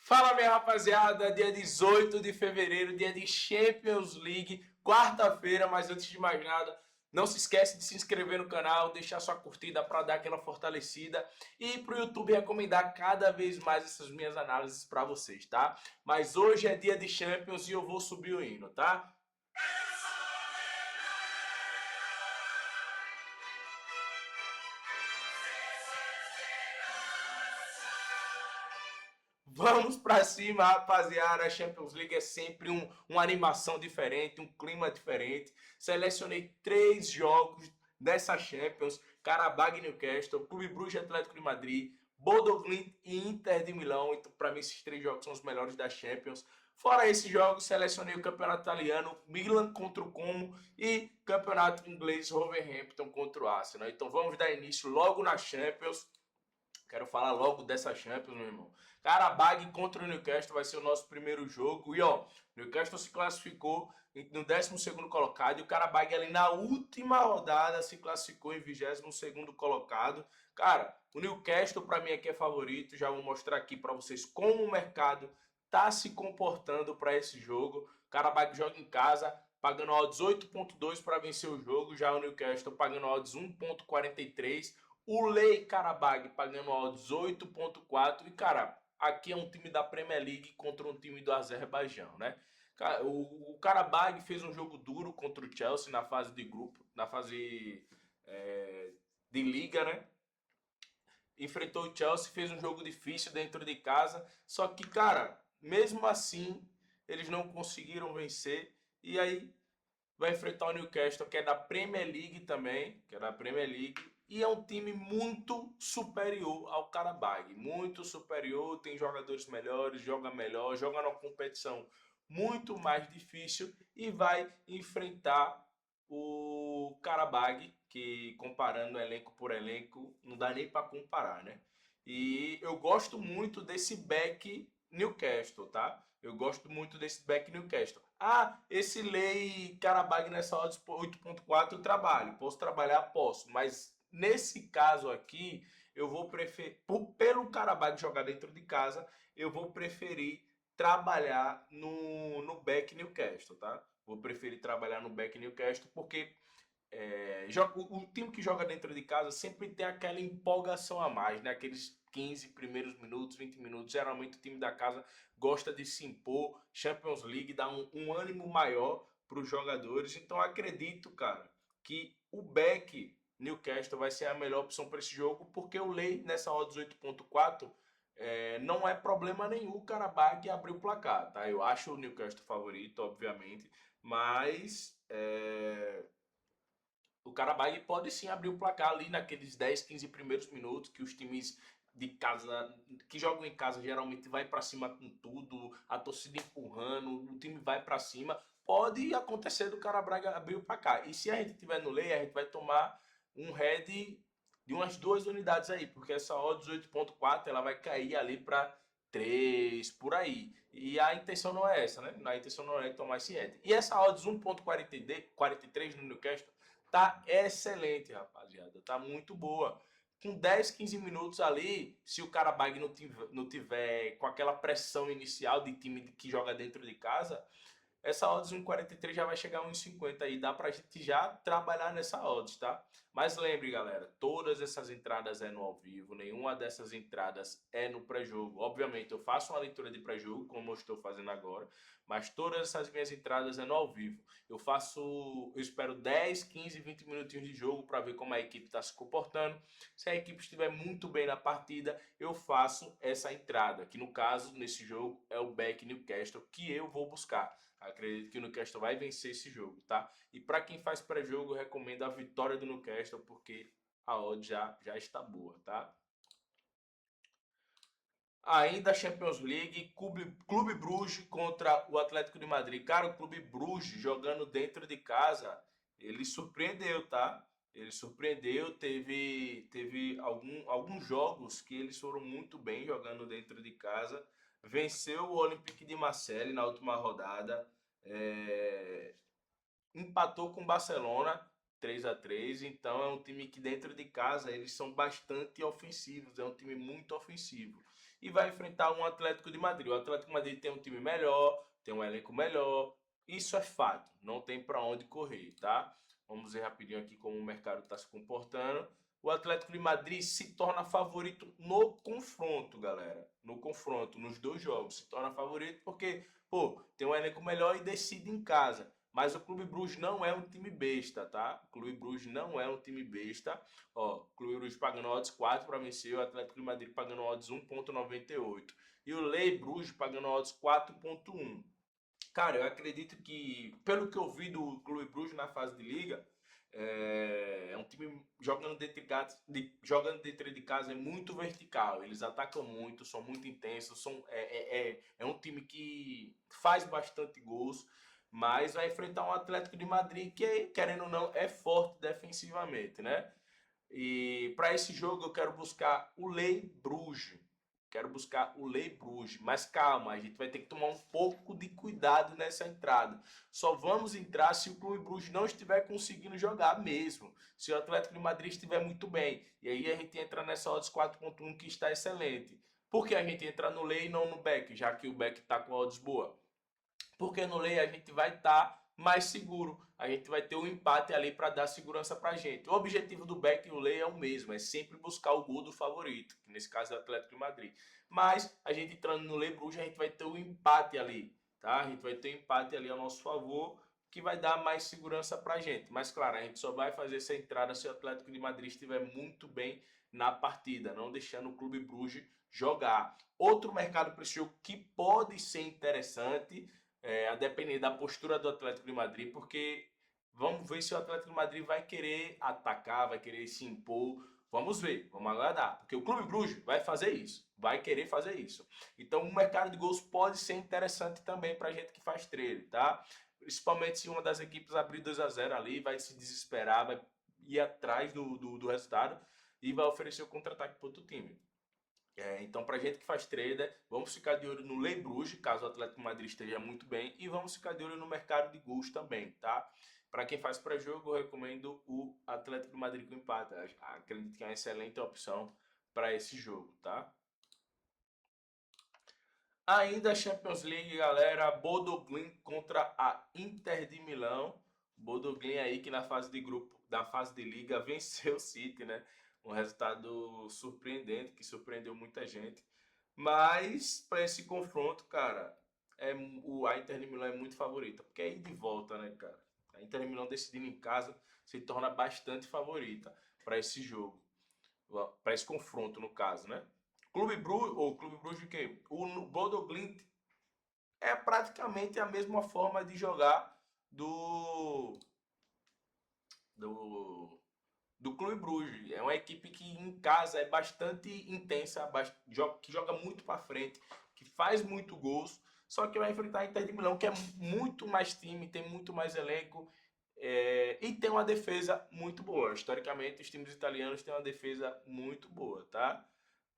Fala, minha rapaziada, dia 18 de fevereiro, dia de Champions League, quarta-feira, mas antes de mais nada, não se esquece de se inscrever no canal, deixar sua curtida para dar aquela fortalecida e para o YouTube recomendar cada vez mais essas minhas análises para vocês, tá? Mas hoje é dia de Champions e eu vou subir o hino, tá? Vamos pra cima, rapaziada. A Champions League é sempre uma animação diferente, um clima diferente. Selecionei 3 jogos dessa Champions: Qarabag e Newcastle, Clube Bruges e Atlético de Madrid, Bodo Glimt e Inter de Milão. Então, para mim, esses 3 jogos são os melhores da Champions. Fora esses jogos, selecionei o campeonato italiano, Milan contra o Como e campeonato inglês, Wolverhampton contra o Arsenal. Então vamos dar início logo na Champions. Quero falar logo dessa Champions, meu irmão. Qarabag contra o Newcastle vai ser o nosso primeiro jogo. E ó, o Newcastle se classificou no 12º colocado. E o Qarabag ali na última rodada se classificou em 22º colocado. Cara, o Newcastle para mim aqui é favorito. Já vou mostrar aqui para vocês como o mercado tá se comportando para esse jogo. O Qarabag joga em casa, pagando odds 8.2 para vencer o jogo. Já o Newcastle pagando odds 1.43. O Lei Qarabag pagando odds 8.4. E, cara, aqui é um time da Premier League contra um time do Azerbaijão, né? O Qarabag fez um jogo duro contra o Chelsea na fase de grupo, na fase de liga, né? Enfrentou o Chelsea, fez um jogo difícil dentro de casa. Só que, cara, mesmo assim, eles não conseguiram vencer. E aí vai enfrentar o Newcastle, que é da Premier League também, que é da Premier League, e é um time muito superior ao Qarabag, muito superior, tem jogadores melhores, joga melhor, joga numa competição muito mais difícil e vai enfrentar o Qarabag, que comparando elenco por elenco, não dá nem para comparar, né? E eu gosto muito desse back Newcastle, tá? Eu gosto muito desse back Newcastle. Ah, esse Lei Qarabag nessa odds 8.4 eu trabalho. Posso trabalhar? Posso. Mas nesse caso aqui, eu vou preferir, pelo Qarabag jogar dentro de casa, eu vou preferir trabalhar no back Newcastle, tá? Vou preferir trabalhar no back Newcastle porque o time que joga dentro de casa sempre tem aquela empolgação a mais, né? Aqueles 15 primeiros minutos, 20 minutos. Geralmente o time da casa gosta de se impor. Champions League dá um ânimo maior para os jogadores. Então acredito, cara, que o back Newcastle vai ser a melhor opção para esse jogo, porque o Lei nessa odds 8.4 não é problema nenhum o Qarabag abrir o placar, tá? Eu acho o Newcastle favorito, obviamente, mas o Karabag pode sim abrir o placar ali naqueles 10, 15 primeiros minutos que os times de casa que jogam em casa geralmente vai para cima com tudo, a torcida empurrando, o time vai para cima. Pode acontecer do Karabag abrir o placar. E se a gente tiver no lei, a gente vai tomar um head de umas 2 unidades aí, porque essa odds 8.4 ela vai cair ali para 3 por aí. E a intenção não é essa, né? A intenção não é tomar esse head. E essa odds 1.43 no Newcastle tá excelente, rapaziada. Tá muito boa. Com 10, 15 minutos ali, se o Karabag não tiver com aquela pressão inicial de time que joga dentro de casa, essa odds 1,43 já vai chegar a 1,50 aí. Dá pra gente já trabalhar nessa odds, tá? Mas lembre, galera, todas essas entradas é no ao vivo, nenhuma dessas entradas é no pré-jogo. Obviamente, eu faço uma leitura de pré-jogo, como eu estou fazendo agora, mas todas essas minhas entradas é no ao vivo. Eu espero 10, 15, 20 minutinhos de jogo para ver como a equipe está se comportando. Se a equipe estiver muito bem na partida, eu faço essa entrada, que no caso, nesse jogo, é o back Newcastle que eu vou buscar. Acredito que o Newcastle vai vencer esse jogo, tá? E para quem faz pré-jogo, eu recomendo a vitória do Newcastle, porque a odd já está boa, tá? Ainda a Champions League, Clube Bruges contra o Atlético de Madrid. Cara, o Clube Bruges jogando dentro de casa, ele surpreendeu, tá? Ele surpreendeu, teve alguns jogos que eles foram muito bem jogando dentro de casa. Venceu o Olympique de Marseille na última rodada. É, Empatou com o Barcelona 3-3. Então é um time que dentro de casa eles são bastante ofensivos, é um time muito ofensivo. e vai enfrentar um Atlético de Madrid. O Atlético de Madrid tem um time melhor, tem um elenco melhor, isso é fato, não tem para onde correr, tá? Vamos ver rapidinho aqui como o mercado está se comportando. O Atlético de Madrid se torna favorito no confronto, galera. No confronto, nos dois jogos, se torna favorito porque, pô, tem um elenco melhor e decide em casa. Mas o Clube Bruges não é um time besta, tá? O Clube Bruges não é um time besta. Ó, o Clube Bruges pagando odds 4 para vencer, o Atlético de Madrid pagando odds 1,98. E o Lei Bruges pagando odds 4,1. Cara, eu acredito que, pelo que eu vi do Clube Bruges na fase de liga, é um time jogando dentro de casa é muito vertical. Eles atacam muito, são muito intensos, é um time que faz bastante gols, mas vai enfrentar um Atlético de Madrid que, querendo ou não, é forte defensivamente, né? E para esse jogo eu quero buscar o Lei Bruges. Quero buscar o Lei Bruges. Mas calma, a gente vai ter que tomar um pouco de cuidado nessa entrada. Só vamos entrar se o Clube Bruges não estiver conseguindo jogar mesmo. Se o Atlético de Madrid estiver muito bem. E aí a gente entra nessa odds 4,1 que está excelente. Por que a gente entra no Lei e não no Beck, já que o Beck está com odds boa? Porque no Lei a gente vai estar mais seguro. A gente vai ter um empate ali para dar segurança para a gente. O objetivo do Beck e o Lei é o mesmo, é sempre buscar o gol do favorito, que nesse caso é o Atlético de Madrid. Mas a gente entrando no Lei Bruges, a gente vai ter um empate ali, tá? A gente vai ter um empate ali ao nosso favor, que vai dar mais segurança para a gente. Mas claro, a gente só vai fazer essa entrada se o Atlético de Madrid estiver muito bem na partida, não deixando o Clube Bruges jogar. Outro mercado para esse jogo que pode ser interessante, a depender da postura do Atlético de Madrid, porque vamos ver se o Atlético de Madrid vai querer atacar, vai querer se impor. Vamos ver, vamos aguardar, porque o Clube Bruges vai fazer isso, vai querer fazer isso. Então o mercado de gols pode ser interessante também para a gente que faz trade, tá? Principalmente se uma das equipes abrir 2-0 ali, vai se desesperar, vai ir atrás do resultado e vai oferecer o contra-ataque para outro time. Então, para gente que faz trader, vamos ficar de olho no Lei Bruges, caso o Atlético Madrid esteja muito bem, e vamos ficar de olho no mercado de gols também, tá? Para quem faz pré-jogo, eu recomendo o Atlético de Madrid com empate. Acredito que é uma excelente opção para esse jogo, tá? Ainda a Champions League, galera, Bodo Glimt contra a Inter de Milão. Bodo Glimt aí que na fase de grupo, da fase de liga, venceu o City, né? Um resultado surpreendente, que surpreendeu muita gente. Mas para esse confronto, cara, a Inter de Milão é muito favorita, porque é ir de volta, né, cara? A Inter de Milão decidindo em casa se torna bastante favorita para esse jogo, para esse confronto no caso, né? Clube Bruges o quê? O Bodo Glimt é praticamente a mesma forma de jogar do do do Clube Bruges. É uma equipe que em casa é bastante intensa, que joga muito para frente, que faz muito gols, só que vai enfrentar a Inter de Milão, que é muito mais time, tem muito mais elenco, e tem uma defesa muito boa. Historicamente, os times italianos têm uma defesa muito boa, tá?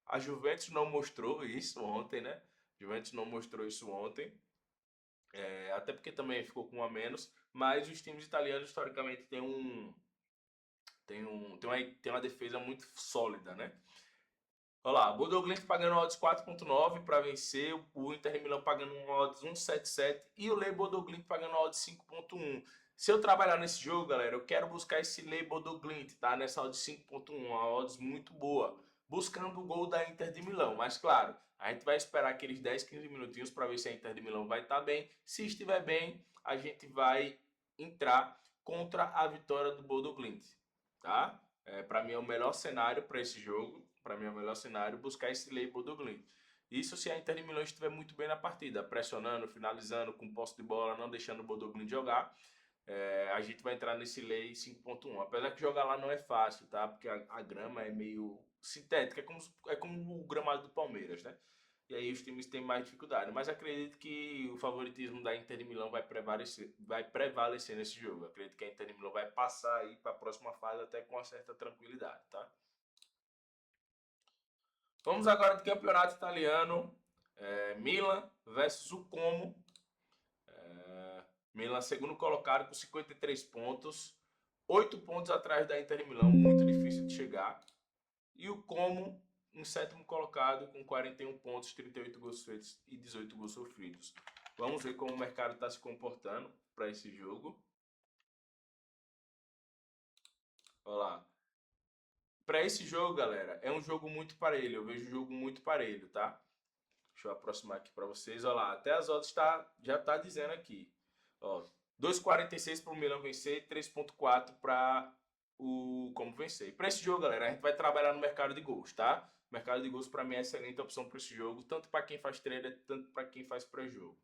A Juventus não mostrou isso ontem, né? A Juventus não mostrou isso ontem, até porque também ficou com um a menos, mas os times italianos historicamente tem uma defesa muito sólida, né? Olha lá, Bodo Glimt pagando odds 4,9 para vencer, o Inter de Milão pagando um odds 1,77 e o Lei Bodo Glimt pagando odds 5,1. Se eu trabalhar nesse jogo, galera, eu quero buscar esse Lei Bodo Glimt, tá? Nessa odds 5,1, uma odds muito boa, buscando o gol da Inter de Milão. Mas claro, a gente vai esperar aqueles 10, 15 minutinhos para ver se a Inter de Milão vai estar bem. Se estiver bem, a gente vai entrar contra a vitória do Bodo Glimt, tá? Para mim é o melhor cenário para esse jogo. Para mim é o melhor cenário buscar esse label do Glimt. Isso se a Inter de Milão estiver muito bem na partida, pressionando, finalizando, com posse de bola, não deixando o Bodo Glimt jogar. A gente vai entrar nesse lei 5.1. Apesar que jogar lá não é fácil, tá? Porque a grama é meio sintética, é como o gramado do Palmeiras, né? E aí os times têm mais dificuldade. Mas acredito que o favoritismo da Inter de Milão vai prevalecer nesse jogo. Acredito que a Inter de Milão vai passar aí para a próxima fase até com uma certa tranquilidade, tá? Vamos agora do campeonato italiano. Milan versus o Como. Milan segundo colocado com 53 pontos. 8 pontos atrás da Inter de Milão, muito difícil de chegar. E o Como em sétimo colocado com 41 pontos, 38 gols feitos e 18 gols sofridos. Vamos ver como o mercado está se comportando para esse jogo. Olha lá. Para esse jogo, galera, é um jogo muito parelho. Eu vejo um jogo muito parelho, tá? Deixa eu aproximar aqui para vocês. Olha lá, até as odds já tá dizendo aqui. Ó, 2,46 para o Milan vencer, 3,4 para o como vencer. Para esse jogo, galera, a gente vai trabalhar no mercado de gols, tá? O mercado de gols para mim é excelente opção para esse jogo, tanto para quem faz trader, tanto para quem faz pré-jogo.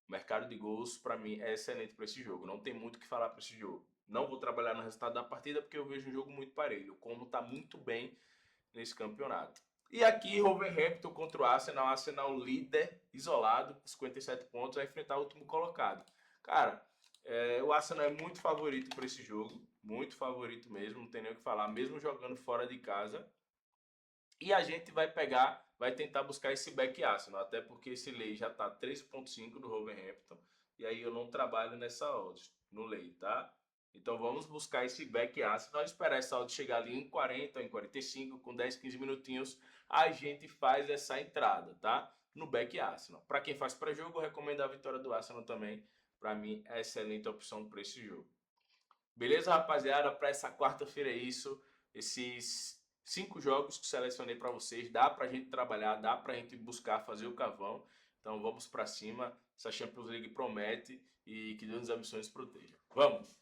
O mercado de gols para mim é excelente para esse jogo. Não tem muito o que falar para esse jogo. Não vou trabalhar no resultado da partida porque eu vejo um jogo muito parelho. O Como está muito bem nesse campeonato. E aqui, Wolverhampton contra o Arsenal. Arsenal líder, isolado, com 57 pontos, vai enfrentar o último colocado. Cara, o Arsenal é muito favorito para esse jogo. Muito favorito mesmo, não tem nem o que falar. Mesmo jogando fora de casa. E a gente vai tentar buscar esse back Arsenal. Até porque esse lei já tá 3,5 do Wolverhampton. E aí eu não trabalho nessa odds, no lei, tá? Então vamos buscar esse back Arsenal, esperar essa odd chegar ali em 40, em 45, com 10, 15 minutinhos, a gente faz essa entrada, tá? No back Arsenal. Para quem faz pré-jogo, eu recomendo a vitória do Arsenal também. Para mim, é excelente opção para esse jogo. Beleza, rapaziada? Para essa quarta-feira é isso. Esses 5 jogos que selecionei para vocês. Dá para a gente trabalhar, dá para a gente buscar fazer o cavão. Então vamos para cima. Essa Champions League promete e que Deus nos abençoe e nos proteja. Vamos!